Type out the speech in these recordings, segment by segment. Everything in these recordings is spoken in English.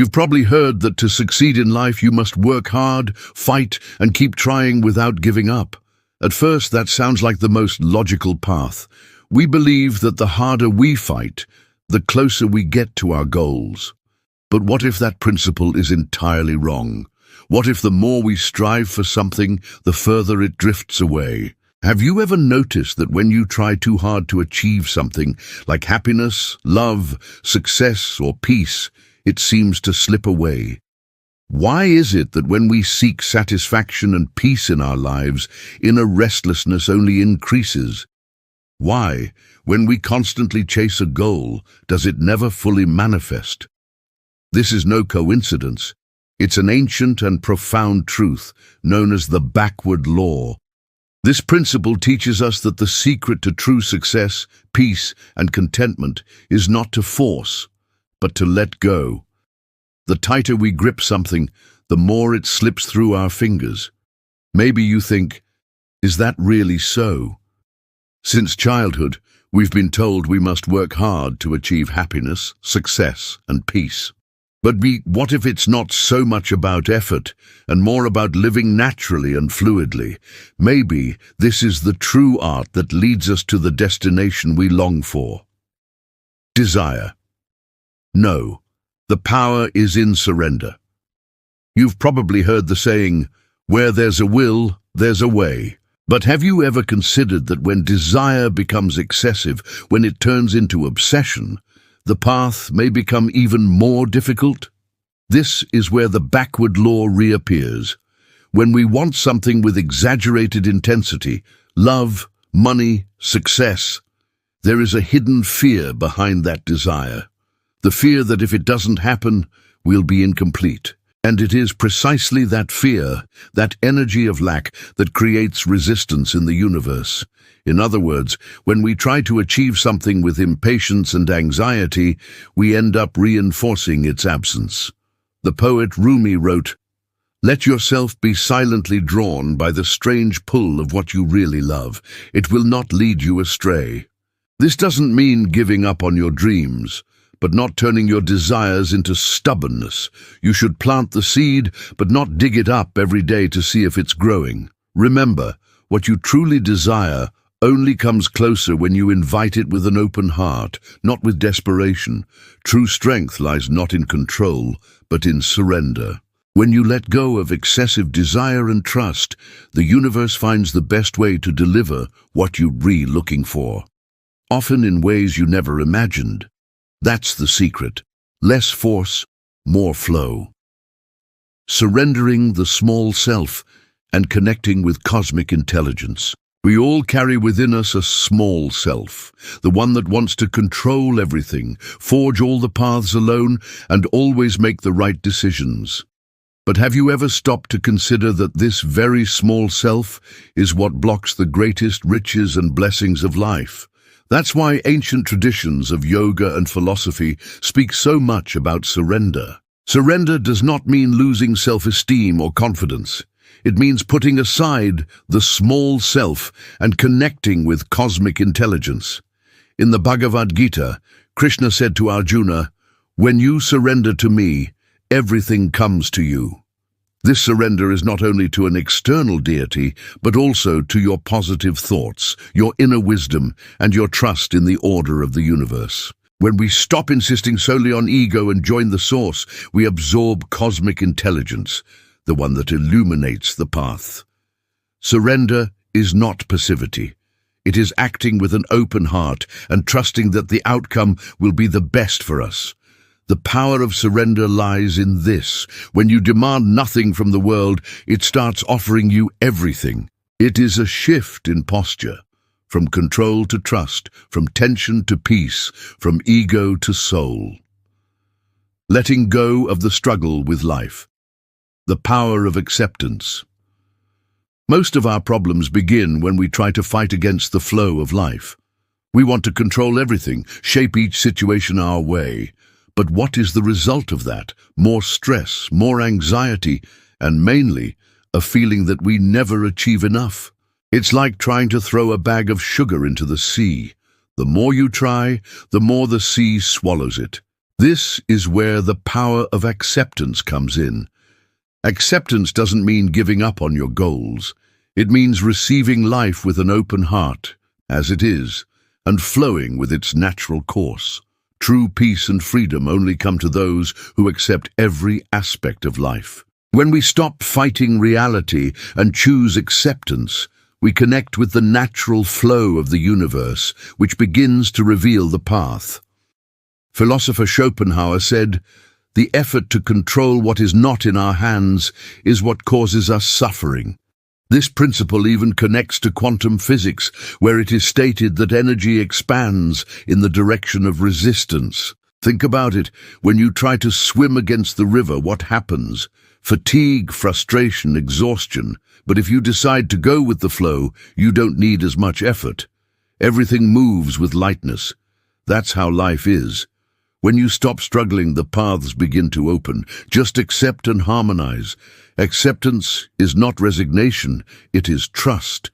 You've probably heard that to succeed in life you must work hard, fight, and keep trying without giving up. At first, that sounds like the most logical path. We believe that the harder we fight, the closer we get to our goals. But what if that principle is entirely wrong? What if the more we strive for something, the further it drifts away? Have you ever noticed that when you try too hard to achieve something, like happiness, love, success, or peace, it seems to slip away? Why is it that when we seek satisfaction and peace in our lives, inner restlessness only increases? Why, when we constantly chase a goal, does it never fully manifest? This is no coincidence. It's an ancient and profound truth known as the backward law. This principle teaches us that the secret to true success, peace, and contentment is not to force, but to let go. The tighter we grip something, the more it slips through our fingers. Maybe you think, is that really so? Since childhood, we've been told we must work hard to achieve happiness, success, and peace. But what if it's not so much about effort and more about living naturally and fluidly? Maybe this is the true art that leads us to the destination we long for. Desire. No, the power is in surrender. You've probably heard the saying, where there's a will, there's a way. But have you ever considered that when desire becomes excessive, when it turns into obsession, the path may become even more difficult? This is where the backward law reappears. When we want something with exaggerated intensity, love, money, success, there is a hidden fear behind that desire. The fear that if it doesn't happen, we'll be incomplete. And it is precisely that fear, that energy of lack, that creates resistance in the universe. In other words, when we try to achieve something with impatience and anxiety, we end up reinforcing its absence. The poet Rumi wrote, "Let yourself be silently drawn by the strange pull of what you really love. It will not lead you astray." This doesn't mean giving up on your dreams, but not turning your desires into stubbornness. You should plant the seed, but not dig it up every day to see if it's growing. Remember, what you truly desire only comes closer when you invite it with an open heart, not with desperation. True strength lies not in control, but in surrender. When you let go of excessive desire and trust, the universe finds the best way to deliver what you're really looking for, often in ways you never imagined. That's the secret. Less force, more flow. Surrendering the small self and connecting with cosmic intelligence. We all carry within us a small self, the one that wants to control everything, forge all the paths alone, and always make the right decisions. But have you ever stopped to consider that this very small self is what blocks the greatest riches and blessings of life? That's why ancient traditions of yoga and philosophy speak so much about surrender. Surrender does not mean losing self-esteem or confidence. It means putting aside the small self and connecting with cosmic intelligence. In the Bhagavad Gita, Krishna said to Arjuna, "When you surrender to me, everything comes to you." This surrender is not only to an external deity, but also to your positive thoughts, your inner wisdom, and your trust in the order of the universe. When we stop insisting solely on ego and join the source, we absorb cosmic intelligence, the one that illuminates the path. Surrender is not passivity. It is acting with an open heart and trusting that the outcome will be the best for us. The power of surrender lies in this. When you demand nothing from the world, it starts offering you everything. It is a shift in posture, from control to trust, from tension to peace, from ego to soul. Letting go of the struggle with life. The power of acceptance. Most of our problems begin when we try to fight against the flow of life. We want to control everything, shape each situation our way. But what is the result of that? More stress, more anxiety, and mainly, a feeling that we never achieve enough. It's like trying to throw a bag of sugar into the sea. The more you try, the more the sea swallows it. This is where the power of acceptance comes in. Acceptance doesn't mean giving up on your goals. It means receiving life with an open heart, as it is, and flowing with its natural course. True peace and freedom only come to those who accept every aspect of life. When we stop fighting reality and choose acceptance, we connect with the natural flow of the universe, which begins to reveal the path. Philosopher Schopenhauer said, "The effort to control what is not in our hands is what causes us suffering." This principle even connects to quantum physics, where it is stated that energy expands in the direction of resistance. Think about it. When you try to swim against the river, what happens? Fatigue, frustration, exhaustion. But if you decide to go with the flow, you don't need as much effort. Everything moves with lightness. That's how life is. When you stop struggling, the paths begin to open. Just accept and harmonize. Acceptance is not resignation, it is trust.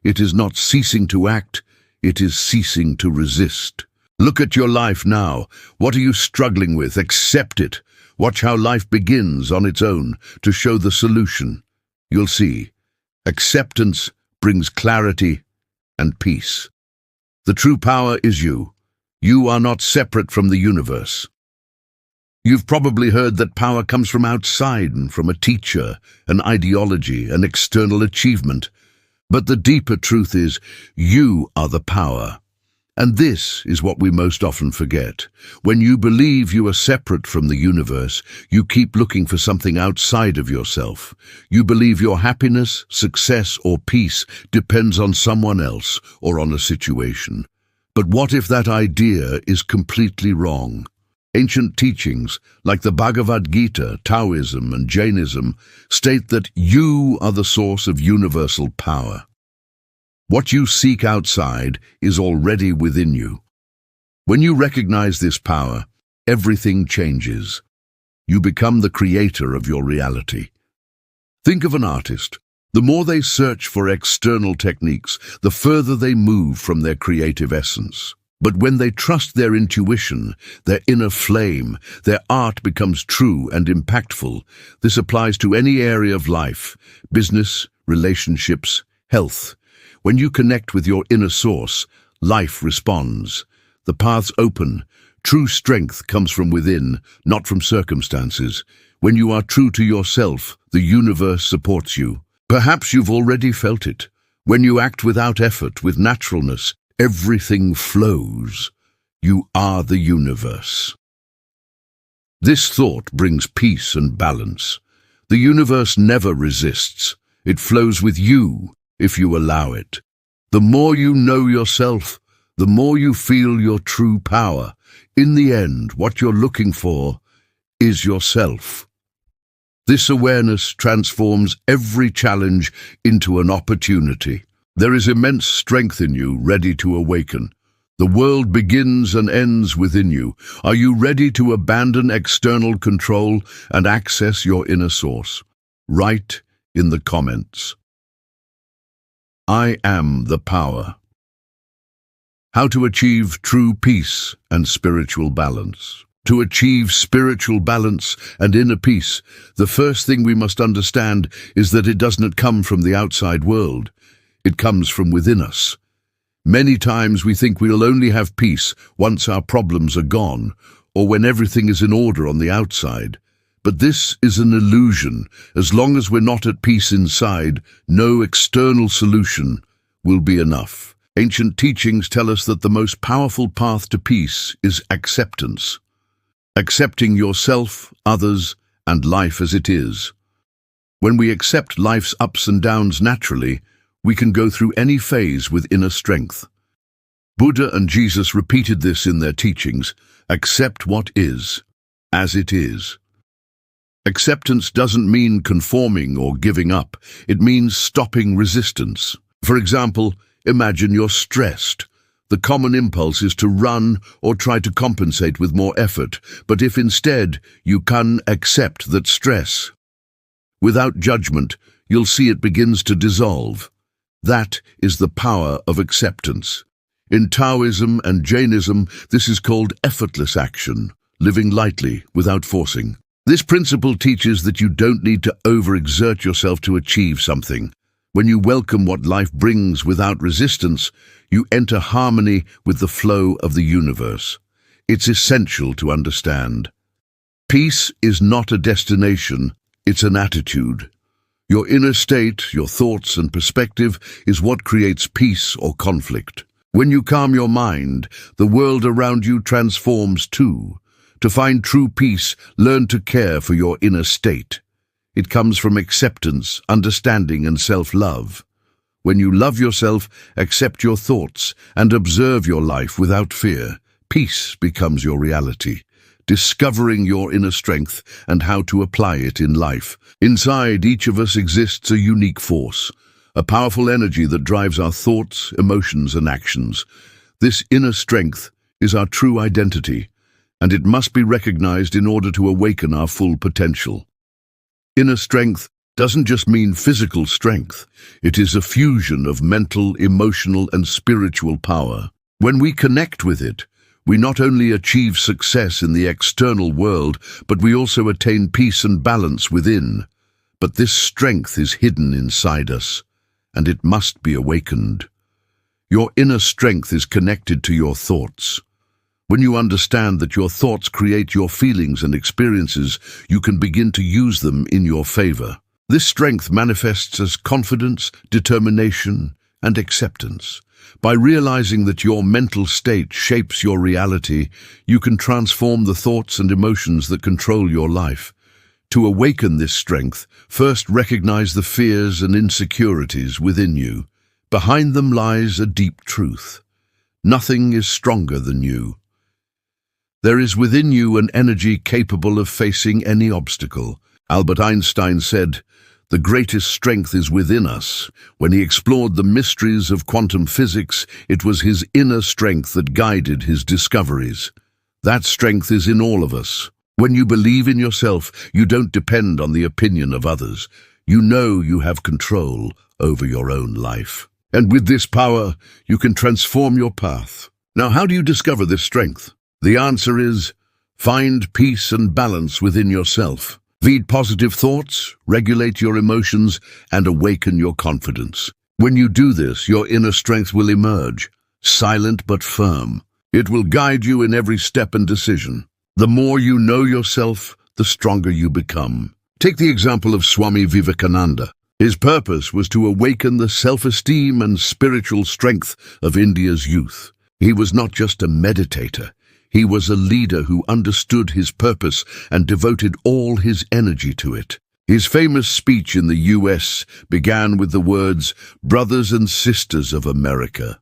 It is not ceasing to act, it is ceasing to resist. Look at your life now. What are you struggling with? Accept it. Watch how life begins on its own to show the solution. You'll see. Acceptance brings clarity and peace. The true power is you. You are not separate from the universe. You've probably heard that power comes from outside and from a teacher, an ideology, an external achievement. But the deeper truth is, you are the power. And this is what we most often forget. When you believe you are separate from the universe, you keep looking for something outside of yourself. You believe your happiness, success, or peace depends on someone else or on a situation. But what if that idea is completely wrong? Ancient teachings, like the Bhagavad Gita, Taoism, and Jainism, state that you are the source of universal power. What you seek outside is already within you. When you recognize this power, everything changes. You become the creator of your reality. Think of an artist. The more they search for external techniques, the further they move from their creative essence. But when they trust their intuition, their inner flame, their art becomes true and impactful. This applies to any area of life: business, relationships, health. When you connect with your inner source, life responds. The paths open. True strength comes from within, not from circumstances. When you are true to yourself, the universe supports you. Perhaps you've already felt it. When you act without effort, with naturalness, everything flows. You are the universe. This thought brings peace and balance. The universe never resists. It flows with you if you allow it. The more you know yourself, the more you feel your true power. In the end, what you're looking for is yourself. This awareness transforms every challenge into an opportunity. There is immense strength in you, ready to awaken. The world begins and ends within you. Are you ready to abandon external control and access your inner source? Write in the comments. I am the power. How to achieve true peace and spiritual balance. To achieve spiritual balance and inner peace, the first thing we must understand is that it doesn't come from the outside world. It comes from within us. Many times we think we'll only have peace once our problems are gone, or when everything is in order on the outside. But this is an illusion. As long as we're not at peace inside, no external solution will be enough. Ancient teachings tell us that the most powerful path to peace is acceptance. Accepting yourself, others, and life as it is. When we accept life's ups and downs naturally, we can go through any phase with inner strength. Buddha and Jesus repeated this in their teachings. Accept what is, as it is. Acceptance doesn't mean conforming or giving up. It means stopping resistance. For example, imagine you're stressed. The common impulse is to run or try to compensate with more effort. But if instead you can accept that stress, without judgment, you'll see it begins to dissolve. That is the power of acceptance. In Taoism and Jainism, this is called effortless action. living lightly without forcing. This principle teaches that you don't need to overexert yourself to achieve something. When you welcome what life brings without resistance, you enter harmony with the flow of the universe. It's essential to understand. Peace is not a destination, it's an attitude. Your inner state, your thoughts and perspective is what creates peace or conflict. When you calm your mind, the world around you transforms too. To find true peace, learn to care for your inner state. It comes from acceptance, understanding, and self-love. When you love yourself, accept your thoughts, and observe your life without fear, peace becomes your reality. Discovering your inner strength and how to apply it in life. Inside each of us exists a unique force, a powerful energy that drives our thoughts, emotions, and actions. This inner strength is our true identity, and it must be recognized in order to awaken our full potential. Inner strength doesn't just mean physical strength. It is a fusion of mental, emotional, and spiritual power. When we connect with it, we not only achieve success in the external world, but we also attain peace and balance within. But this strength is hidden inside us, and it must be awakened. Your inner strength is connected to your thoughts. When you understand that your thoughts create your feelings and experiences, you can begin to use them in your favor. This strength manifests as confidence, determination, and acceptance. By realizing that your mental state shapes your reality, you can transform the thoughts and emotions that control your life. To awaken this strength, first recognize the fears and insecurities within you. Behind them lies a deep truth. Nothing is stronger than you. There is within you an energy capable of facing any obstacle. Albert Einstein said, "The greatest strength is within us." When he explored the mysteries of quantum physics, it was his inner strength that guided his discoveries. That strength is in all of us. When you believe in yourself, you don't depend on the opinion of others. You know you have control over your own life. And with this power, you can transform your path. Now, how do you discover this strength? The answer is, find peace and balance within yourself. Feed positive thoughts, regulate your emotions, and awaken your confidence. When you do this, your inner strength will emerge, silent but firm. It will guide you in every step and decision. The more you know yourself, the stronger you become. Take the example of Swami Vivekananda. His purpose was to awaken the self-esteem and spiritual strength of India's youth. He was not just a meditator. He was a leader who understood his purpose and devoted all his energy to it. His famous speech in the US began with the words, "Brothers and sisters of America,"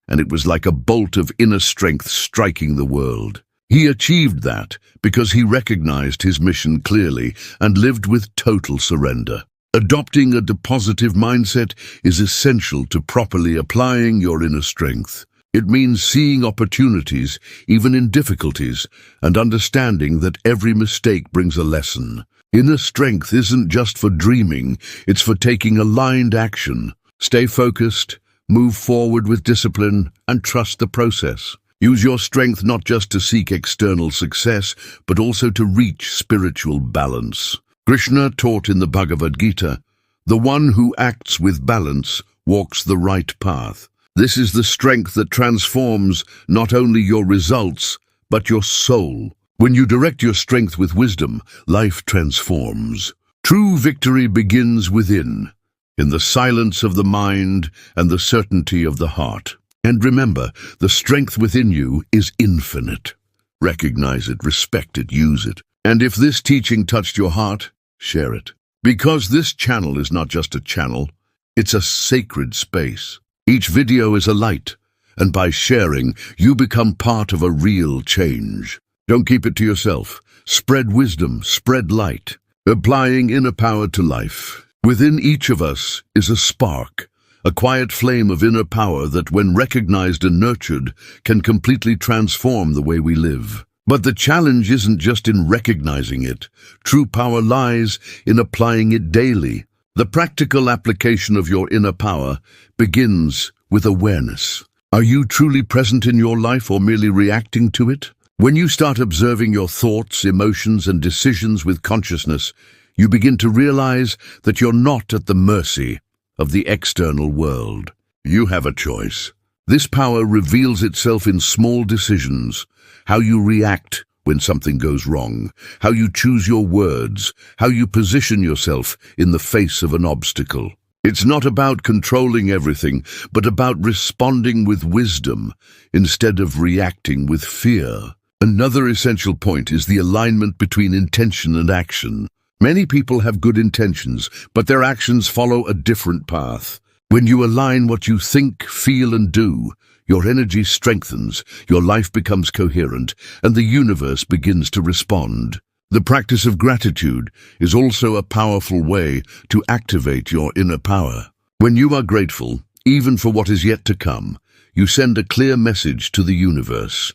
and it was like a bolt of inner strength striking the world. He achieved that because he recognized his mission clearly and lived with total surrender. Adopting a positive mindset is essential to properly applying your inner strength. It means seeing opportunities, even in difficulties, and understanding that every mistake brings a lesson. Inner strength isn't just for dreaming, it's for taking aligned action. Stay focused, move forward with discipline, and trust the process. Use your strength not just to seek external success, but also to reach spiritual balance. Krishna taught in the Bhagavad Gita, "The one who acts with balance walks the right path." This is the strength that transforms not only your results, but your soul. When you direct your strength with wisdom, life transforms. True victory begins within, in the silence of the mind and the certainty of the heart. And remember, the strength within you is infinite. Recognize it, respect it, use it. And if this teaching touched your heart, share it. Because this channel is not just a channel, it's a sacred space. Each video is a light, and by sharing, you become part of a real change. Don't keep it to yourself. Spread wisdom, spread light, applying inner power to life. Within each of us is a spark, a quiet flame of inner power that, when recognized and nurtured, can completely transform the way we live. But the challenge isn't just in recognizing it. True power lies in applying it daily. The practical application of your inner power begins with awareness. Are you truly present in your life or merely reacting to it? When you start observing your thoughts, emotions, and decisions with consciousness, you begin to realize that you're not at the mercy of the external world. You have a choice. This power reveals itself in small decisions: how you react when something goes wrong, how you choose your words, how you position yourself in the face of an obstacle. It's not about controlling everything, but about responding with wisdom instead of reacting with fear. Another essential point is the alignment between intention and action. Many people have good intentions, but their actions follow a different path. When you align what you think, feel, and do, your energy strengthens, your life becomes coherent, and the universe begins to respond. The practice of gratitude is also a powerful way to activate your inner power. When you are grateful, even for what is yet to come, you send a clear message to the universe: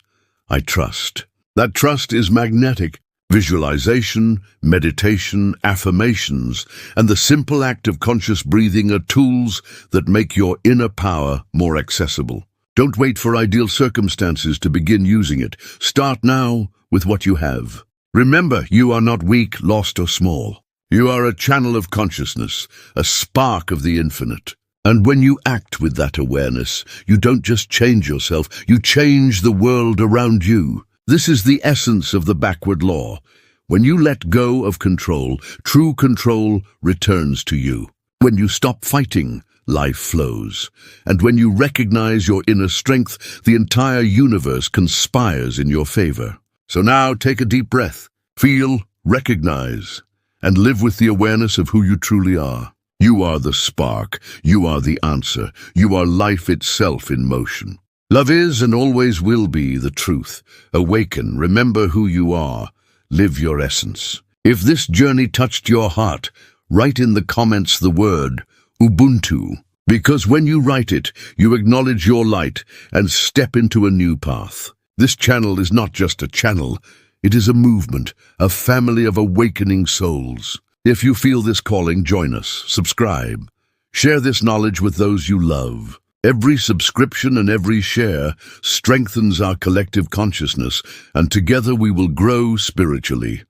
I trust. That trust is magnetic. Visualization, meditation, affirmations, and the simple act of conscious breathing are tools that make your inner power more accessible. Don't wait for ideal circumstances to begin using it. Start now with what you have. Remember, you are not weak, lost, or small. You are a channel of consciousness, a spark of the infinite. And when you act with that awareness, you don't just change yourself, you change the world around you. This is the essence of the backward law. When you let go of control, true control returns to you. When you stop fighting, life flows. And when you recognize your inner strength, the entire universe conspires in your favor. So now take a deep breath, feel, recognize, and live with the awareness of who you truly are. You are the spark, you are the answer, you are life itself in motion. Love is and always will be the truth. Awaken, remember who you are, live your essence. If this journey touched your heart, write in the comments the word Ubuntu, because when you write it, you acknowledge your light and step into a new path. This channel is not just a channel, it is a movement, a family of awakening souls. If you feel this calling, join us, subscribe, share this knowledge with those you love. Every subscription and every share strengthens our collective consciousness, and together we will grow spiritually.